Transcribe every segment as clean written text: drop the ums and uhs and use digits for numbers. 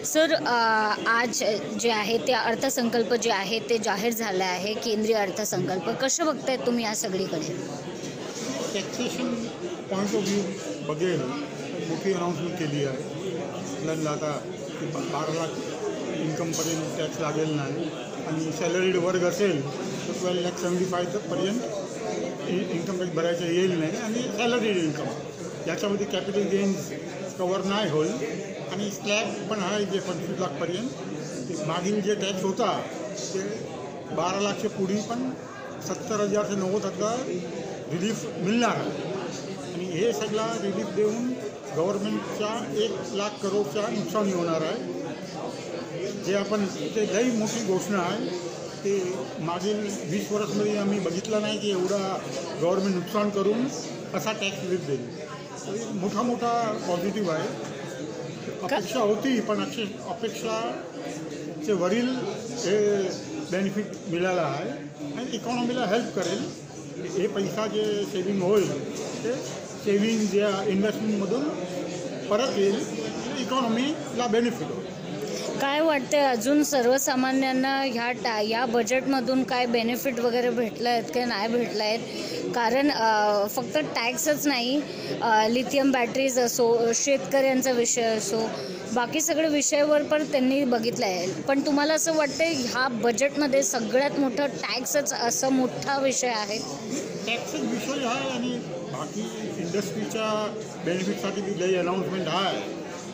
Sir आज जे आहे ते अर्थसंकल्प जे आहे ते जाहीर झाला आहे, केंद्रीय अर्थसंकल्प. कसं बघताय तुम्ही या सगळीकडे? टॅक्सेशन पॉईंट ऑफ व्ह्यू बघेल मोठी अनाऊन्समेंट केली आहे. आपल्याला आता 12 लाख इन्कमपर्यंत टॅक्स लागेल नाही आणि सॅलरीड वर्ग असेल तर 12,75,000 पर्यंत इन्कम टॅक्स भरायचं येईल नाही आणि सॅलरीड इन्कम याच्यामध्ये कॅपिटल गेन्स कवर नाही होईल आणि स्लॅब पण आहे जे 25 लाखपर्यंत. मागील जे टॅक्स होता ते 12 लाखच्या पुढे पण 70,000 ते 90,000 रिलीफ मिळणार आणि हे सगळा रिलीफ देऊन गव्हर्नमेंटच्या 1 लाख करोडचा नुकसान होणार आहे. जे आपण ते लई मोठी घोषणा आहे. ते मागील 20 वर्षामध्ये आम्ही बघितलं नाही की एवढा गव्हर्नमेंट नुकसान करून कसा टॅक्स रिलीफ देईल. मोठा पॉझिटिव्ह आहे. अपेक्षा होती पण अपेक्षाचे वरील हे बेनिफिट मिळाला आहे आणि इकॉनॉमीला हेल्प करेल. हे पैसा जे सेविंग होईल ते सेविंग ज्या इन्व्हेस्टमेंटमधून परत येईल, इकॉनॉमीला बेनिफिट होईल. काय वाटते अजून सर्वसामान्यांना या बजेटमधून काय बेनिफिट वगैरे भेटलं आहेत की नाही भेटलं आहेत? कारण फक्त टॅक्सच नाही, लिथियम बॅटरीज असो, शेतकऱ्यांचा विषय असो, बाकी सगळे विषयावर पण त्यांनी बघितलं आहे. पण तुम्हाला असं वाटतं ह्या बजेटमध्ये सगळ्यात मोठं टॅक्सच असं मोठा विषय आहे? टॅक्सच विषय आहे आणि बाकी इंडस्ट्रीच्या बेनिफिटसाठी बी लई अनाऊन्समेंट आहे.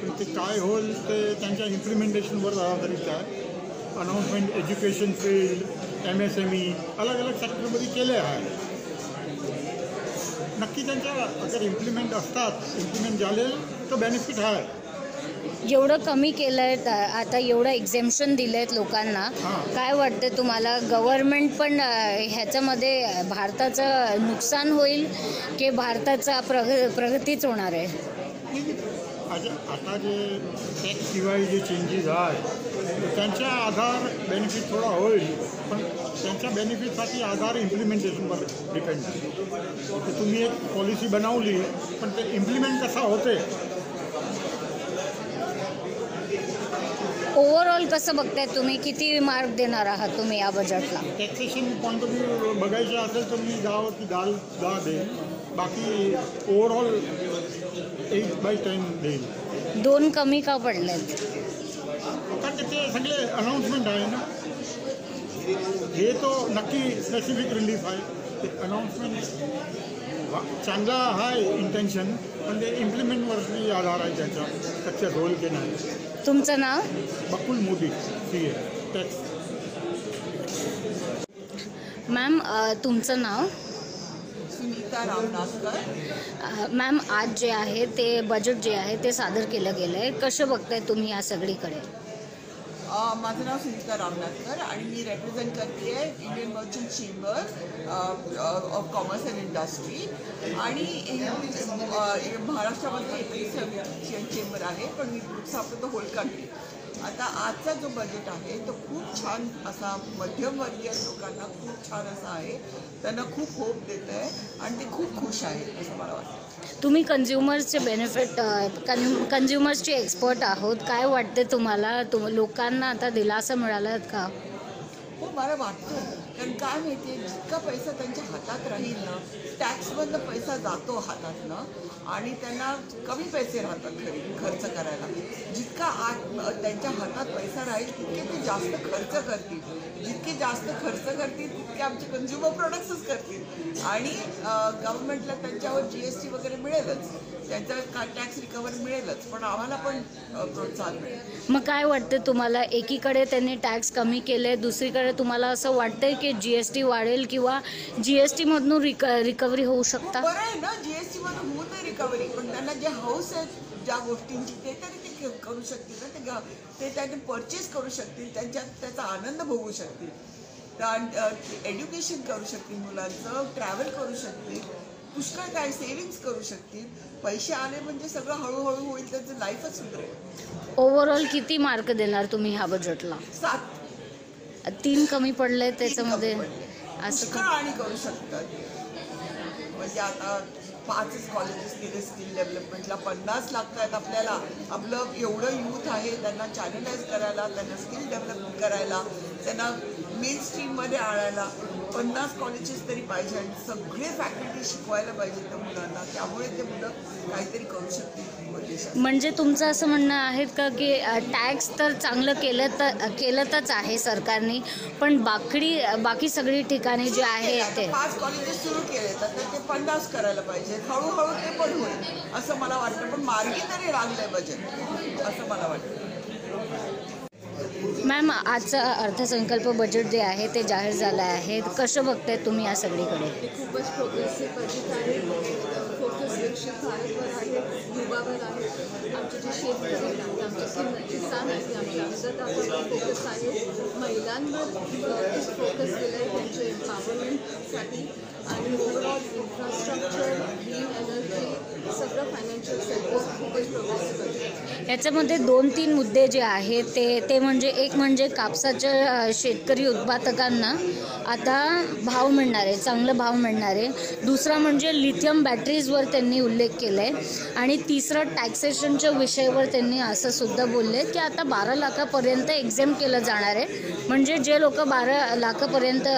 पण ते काय होईल ते त्यांच्या इम्प्लिमेंटेशनवर आधारित आहे. अनाऊन्समेंट एज्युकेशन फील्ड, MSME अलग सेक्टरमध्ये केले आहे. नक्की त्यांच्या अगर इम्प्लिमेंट झाले तर बेनिफिट आहे. एवढं कमी केलं आहे आता, एवढं एक्झेम्पशन दिलं आहेत लोकांना. काय वाटतं तुम्हाला गव्हर्नमेंट पण ह्याच्यामध्ये भारताचं नुकसान होईल की भारताचा प्रगतीच होणार आहे? आता जे टॅक्सशिवाय जे चेंजेस आहे त्यांच्या आधार बेनिफिट थोडा होईल, पण त्यांच्या बेनिफिटसाठी आधार इम्प्लिमेंटेशनवर डिपेंड आहे. तर तुम्ही एक पॉलिसी बनवली पण ते इम्प्लिमेंट कसा होते. ओव्हरऑल कसं बघताय तुम्ही? किती मार्क देणार आहात तुम्ही या बजेटला? टॅक्सेशन पॉईंट ऑफ व्ह्यू बघायचं असेल तर मी 10 देईल. बाकी ओव्हरऑल 8/10 देईल. 2 कमी का पडलेत? कारण ते सगळे अनाऊन्समेंट आहे ना. हे तो नक्की स्पेसिफिक रिलीफ आहे. ते अनाऊन्समेंट चांगला आहे इंटेन्शन, पण ते इम्प्लिमेंटवरती आधार आहे त्याचा सक्सेस होईल की नाही. तुमचं नाव? बकुल मोदी, CA टॅक्स. मॅम तुमचं नाव? सुनीता रामनाथकर. मॅम आज जे आहे ते बजेट जे आहे ते सादर केलं गेलं आहे. कसं बघताय तुम्ही या सगळीकडे? माझं नाव सुनीता रामनाथकर आणि मी रेप्रेझेंट करते आहे Indian merchant chamber of commerce and industry. आणि महाराष्ट्रामध्ये चेंबर आहे, पण मी सापडतो होल कंट्री. आता आजचा जो बजेट आहे तो खूप छान असा मध्यमवर्गीय लोकांना खूप छान असा आहे. त्यांना खूप होप देत आहे आणि ते खूप खुश आहेत असं मला वाटतं. तुम्ही कन्झ्युमर्सचे बेनिफिट कन्झ्युमर्सचे एक्सपर्ट आहोत. काय वाटते तुम्हाला? लोकांना आता दिलासा मिळाला का? हो, मला वाटतं. कारण काय माहिती आहे, जितका पैसा त्यांच्या हातात राहील ना, टॅक्समधनं पैसा जातो हातातनं आणि त्यांना कमी पैसे राहतात खर्च करायला. जितका त्यांच्या हातात पैसा राहील तितके ते जास्त खर्च करतील. जितके जास्त खर्च करतील तितके आमचे कन्झ्युमर प्रोडक्ट्सच करतील आणि गव्हर्नमेंटला त्यांच्यावर GST वगैरे मिळेलच, त्यांचा टॅक्स रिकव्हरी मिळेलच, पण आम्हाला पण प्रोत्साहन मिळेल. मग काय वाटतं तुम्हाला? एकीकडे त्यांनी टॅक्स कमी केले, दुसरीकडे तुम्हाला असं वाटतंय की GST वाढेल किंवा GST मधून रिकव्हरी होऊ शकता? बरं आहे ना, GST मधून होत आहे रिकव्हरी, पण त्यांना जे हाऊस आहे ज्या गोष्टींची ते तरी ते करू शकतील ना. ते त्यांनी परचेस करू शकतील, त्याचा आनंद भोगू शकतील, एज्युकेशन करू शकतील, मुलांचं ट्रॅव्हल करू शकतील, पुष्कळ काय सेव्हिंग्स करू शकतील. पैसे आले म्हणजे सगळं हळूहळू होईल, त्यांचं लाईफच सुधरेल. ओव्हरऑल किती मार्क देणार तुम्ही ह्या बजेटला? 7. 3 कमी पडले त्याच्यामध्ये असं पुष्कळ आणि करू शकतात. म्हणजे आता 5च कॉलेजेस केले स्किल डेव्हलपमेंटला. 50 लागत आहेत आपल्याला. आपलं एवढं यूथ आहे, त्यांना चॅनलाइज करायला, त्यांना स्किल डेव्हलप करायला, त्यांना मेन स्ट्रीममध्ये आणायला 50 कॉलेजेस तरी पाहिजे आणि सगळे फॅकल्टी शिकवायला पाहिजे त्या मुलांना. त्यामुळे ते मुलं काहीतरी करू शकतील. म्हणजे तुमचं असं म्हणणं आहे का की टॅक्स तर चांगलं केलंच आहे सरकारने, पण बाकी सगळी ठिकाणी जे आहे ते 5 कॉलेजेस सुरू केले तर ते 50 करायला पाहिजे. हळूहळू ते पण होईल असं मला वाटतं, पण मार्गी तरी लागलंय बजेट असं मला वाटतं. मॅम, आजचा अर्थसंकल्प बजेट जे आहे ते जाहीर झालं आहे. कसं बघताय तुम्ही या सगळीकडे? खूपच प्रोग्रेसिव्ह बजेट आहे. फोकस विकसित भारतवर आहे, युवावर आहे. आमचे जे शेतकरी आहेत, आमचे किसान आहेत, आमचे अन्नदात्यावर फोकस आहे. महिलांवर फोकस केलं आहे त्यांच्या एम्पॉवरमेंटसाठी. आणि ओव्हरऑल इन्फ्रास्ट्रक्चर, ग्रीन एनर्जी, सगळं फायनान्शियल सेक्टर खूपच प्रोग्रेसिव्ह आहे. याच्यामध्ये 2-3 मुद्दे जे आहेत ते म्हणजे एक म्हणजे कापसाच्या शेतकरी उत्पादकांना आता भाव मिळणार आहे, चांगला भाव मिळणार आहे. दुसरा म्हणजे लिथियम बॅटरीजवर त्यांनी उल्लेख केला आहे. आणि तिसरं टॅक्सेशनच्या विषयावर त्यांनी असं सुद्धा बोलले की आता 12 लाखापर्यंत एक्झेम केलं जाणार आहे. म्हणजे जे लोक 12 लाखापर्यंत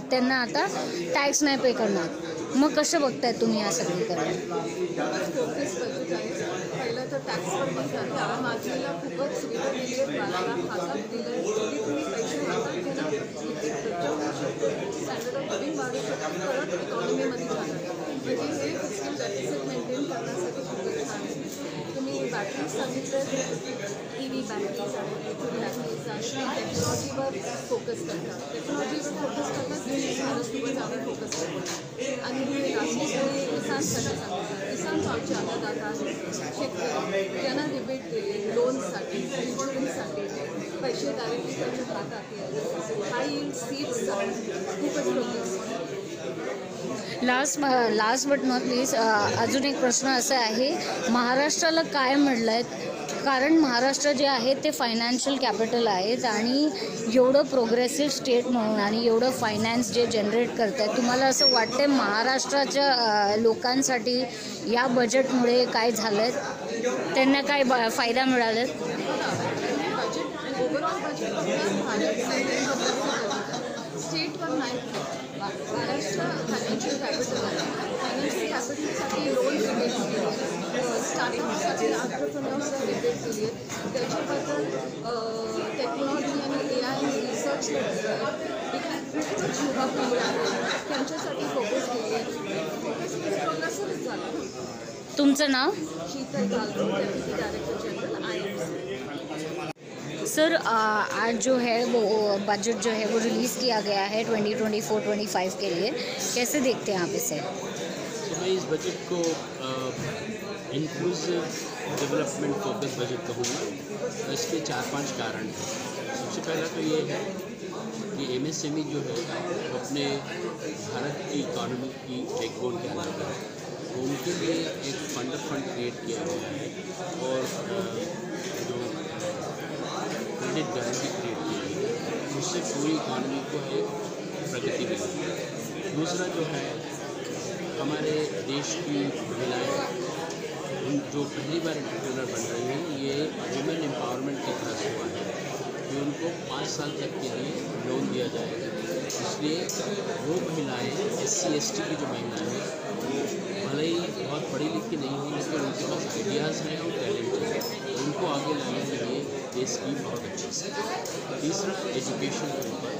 त्यांना आता टॅक्स नाही पे करणार. मग कसं बघताय तुम्ही या सगळीकडे? फोकस बजेट आहे. पहिलं तर टॅक्सवर पण त्याला मागणीला खूपच सुविधा दिली आहे. 12 लाख हातात दिलं आहे. जरी तुम्ही पैसे हातात घेणार स्टँडर्ड ऑफ लिव्हिंग वाढू शकतो, परत इकॉनॉमीमध्ये जाणार. म्हणजे हे फिस्कल डेफिसिट मेंटेन करण्यासाठी खूपच छान आहे. तुम्ही बॅटरीज सांगितलं, EV बॅटरीज आहेत, लिथियम बॅटरीज आहेत. टेक्नॉलॉजीवर फोकस करतात. टेक्नॉलॉजीवर फोकस करतात भारतसोबत आम्ही फोकस करतो. आणि हे राष्ट्रीय किसानसाठी सांगतात. किसान आमचे अन्नदाता आहेत, शेतकरी. त्यांना रिबेट केले लोनसाठी, इन्शुरन्ससाठी, पैसे डायरेक्टली त्यांच्या हातात येतात. हाय यील्ड सीड्ससाठी खूपच progress. Last but not least अजून एक प्रश्न असा आहे, महाराष्ट्राला काय मिळलं आहे? कारण महाराष्ट्र जे आहे ते फायनान्शियल कॅपिटल आहेत आणि एवढं प्रोग्रेसिव्ह स्टेट म्हणून आणि एवढं फायनान्स जे जनरेट करत आहे, तुम्हाला असं वाटतं महाराष्ट्राच्या लोकांसाठी या बजेटमुळे काय झालं आहे? त्यांना काय फायदा मिळाला? बजेट ओव्हरऑल बजेट स्टेटवर नाही. महाराष्ट्र फायनान्शियल कॅपिटल आहे. फायनान्शियल कॅपिटलसाठी लोन रिबेट केली आहे. स्टार्टअपसाठी एंटरप्रेन्योर्सला रिबेट केली आहे. त्याच्याबद्दल टेक्नॉलॉजी आणि AI आणि रिसर्च खूपच युवा पिढी आहे, त्यांच्यासाठी फोकस केली आहे. प्रोग्रेसिव्ह झालं. तुमचं नाव? Sheetal Galkar, deputy director general IMC. Sir, आज जो है वो बजट जो है वो रिलीज़ किया गया है 2024-25 के लिए. कैसे देखते हैं आप इसे? तो मैं इस बजट को इंक्लूसिव डेवलपमेंट फोकस बजट कहूँगा. इसके 4-5 कारण हैं. सबसे पहला तो ये है कि MSME जो है वो अपने भारत की इकॉनमी की बैकबोन के अंदर है. तो उनके लिए एक फंड क्रिएट किया गया है और जो क्रेडिट गारंटी क्रिएट की गई है, उससे पूरी इकॉनमी को एक प्रगति मिली. दूसरा जो है, हमारे देश की महिलाएं जो पहली बार एंटरप्रेन्योर बन रही हैं, ये वुमेन एम्पावरमेंट की तरह से हुआ है कि उनको 5 साल तक के लिए लोन दिया जाएगा. इसलिए वो महिलाएं SC/ST की जो महिलाएं हैं, वो भले ही बहुत पढ़ी लिखी नहीं हुई, लेकिन उनके पास आइडियाज़ हैं और टैलेंट है, उनको आगे लाने के लिए ये स्कीम बहुत अच्छी है. तीसरा, एजुकेशन के ऊपर.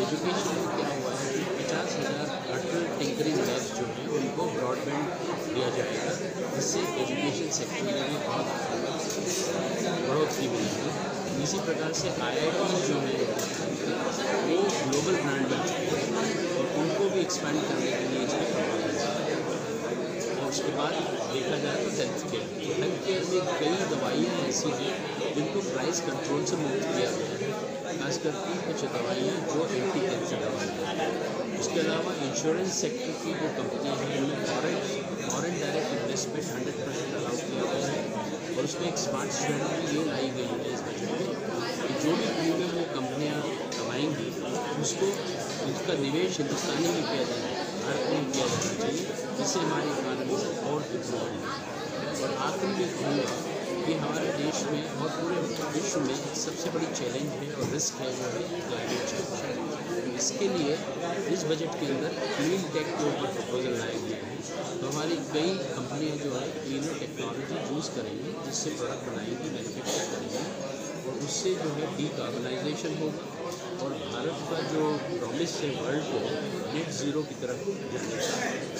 एजुकेशन में क्या हुआ है कि 50,000 अटल टिंकरिंग लैब्स जो हैं उनको ब्रॉडबैंड दिया जाएगा, जिससे एजुकेशन सेक्टर में भी बहुत बढ़ोतरी मिलेगी. इसी प्रकार से IITs जो हैं वो ग्लोबल ब्रांड बन चुके हैं और उनको भी एक्सपैंड करने के लिए इसमें प्रपोजल है. और उसके बाद देखा जाए तो हेल्थ केयर में कई दवाइयाँ ऐसी हैं जिनको प्राइस कंट्रोल से मुक्त किया गया है, खास करके कुछ दवाइयाँ जो एंटी कैंसर दवाइयाँ हैं. उसके अलावा इंश्योरेंस सेक्टर की जो कंपनियाँ हैं उनमें फॉरेन डायरेक्ट इन्वेस्टमेंट 100% अलाउ किया गया है. और उसमें एक स्मार्ट स्ट्रेटजी ये लाई गई है इस बजट में कि जो भी प्रीमियम वो कंपनियाँ कमाएंगी उसका निवेश हिंदुस्तानी में किया जाए, भारत में किया जाना चाहिए, जिससे हमारी इकॉनमी और इम्प्रूवमेंट। और आखिरी में कहूँगा कि हमारे देश में और पूरे विश्व में सबसे बड़ी चैलेंज है और रिस्क है वो है क्लाइमेट चेंज। इसके लिए इस बजट के अंदर क्लीन टेक के ऊपर प्रपोजल लाए गए हैं। तो हमारी कई कंपनियां जो है क्लीनर टेक्नोलॉजी यूज़ करेंगी, जिससे प्रोडक्ट बनाएंगी, मैन्युफैक्चर करेंगी, और उससे जो है डीकार्बनाइजेशन होगा और भारत का जो प्रॉमिस है वर्ल्ड को नेट ज़ीरो की तरफ जाने का,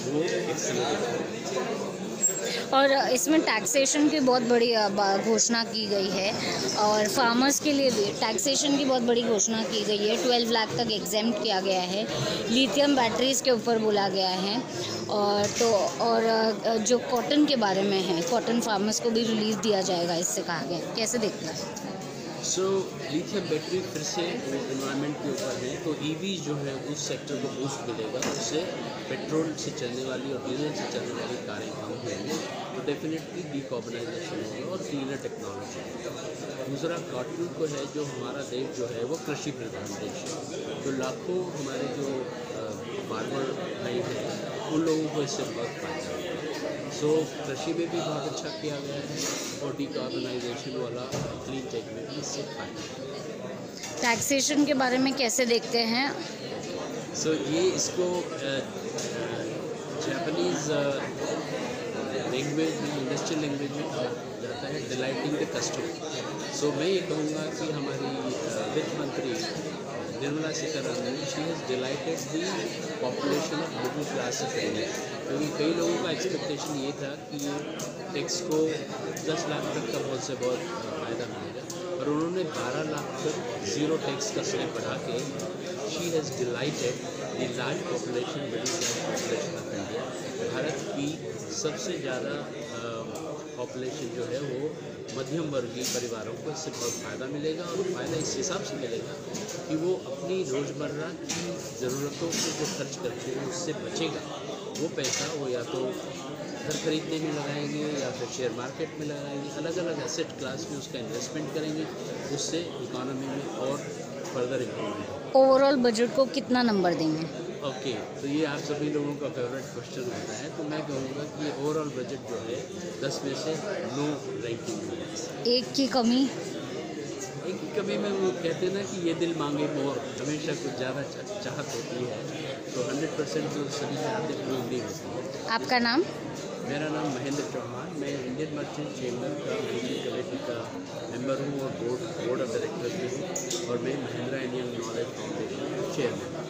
वो एक्सेलरेट होगा। और इसमें टैक्सेशन की बहुत बड़ी घोषणा की गई है, और फार्मर्स के लिए भी टैक्सेशन की बहुत बड़ी घोषणा की गई है। 12 लाख तक एग्जेम्प्ट किया गया है। लिथियम बैटरीज़ के ऊपर बोला गया है। और जो कॉटन के बारे में है, कॉटन फार्मर्स को भी रिलीफ दिया जाएगा, इससे कहा गया है। कैसे देखते हैं? सो लिथियम बैटरी फिर से एनवायरनमेंट के ऊपर है, तो ईवी जो है उस सेक्टर को बूस्ट मिलेगा, उससे पेट्रोल से चलने वाली और डीजल से चलने वाली कारें कम होंगी, तो डेफिनेटली डीकार्बनाइजेशन होगा और क्लीनर टेक्नोलॉजी होगा। दूसरा कॉटन को है, जो हमारा देश जो है वो कृषि प्रधान देश है, तो लाखों हमारे जो फार्मर भाई हैं उन लोगों को इससे बहुत फायदा होगा। सो कृषि में भी बहुत अच्छा किया गया है और डीकार्बनाइजेशन वाला क्लीन टेक में भी इससे फायदा है। टैक्सेशन के बारे में कैसे देखते हैं? सो ये इसको जापानीज़ लैंग्वेज में, इंडस्ट्रियल लैंग्वेज में कहा जाता है डिलाइटिंग द कस्टमर। सो मैं ये कहूँगा कि हमारी वित्त मंत्री Nirmala Sitharaman, she has delighted the population of middle class of India, क्योंकि कई लोगों का एक्सपेक्टेशन ये था कि ये टैक्स को 10 लाख तक का बहुत से बहुत फ़ायदा मिलेगा, और उन्होंने 12 लाख तक ज़ीरो टैक्स का स्लैब बढ़ा के she has delighted the large population, middle class population of India. Bharat की सबसे ज़्यादा पॉपुलेशन जो है वो मध्यम वर्गीय परिवारों को इससे बहुत फ़ायदा मिलेगा, और फ़ायदा इस हिसाब से मिलेगा कि वो अपनी रोज़मर्रा की ज़रूरतों को जो खर्च करते हैं उससे बचेगा। वो पैसा वो या तो घर खरीदने में लगाएंगे या फिर शेयर मार्केट में लगाएंगे, अलग अलग एसेट क्लास में उसका इन्वेस्टमेंट करेंगे, उससे इकोनॉमी में और फर्दर इम्प्रूवमेंट होगा। ओवरऑल बजट को कितना नंबर देंगे? ओके, तो ये आप सभी लोगों का फेवरेट क्वेश्चन होता है, तो मैं कहूँगा कि ओवरऑल बजट जो है 10 में से 9 रैंकिंग है। एक की कमी? एक कभी में वो कहते हैं ना कि ये दिल मांगे मोर, हमेशा कुछ ज़्यादा चाहत होती है, तो 100% तो सभी चाहते पूरी नहीं होती। आपका नाम? मेरा नाम महेंद्र चौहान, मैं इंडियन मर्चेंट चेंबर का मैनेजिंग कमेटी का मेंबर हूँ और बोर्ड ऑफ डायरेक्टर्स में हूँ, और मैं Mahindra Indian knowledge foundation chairman.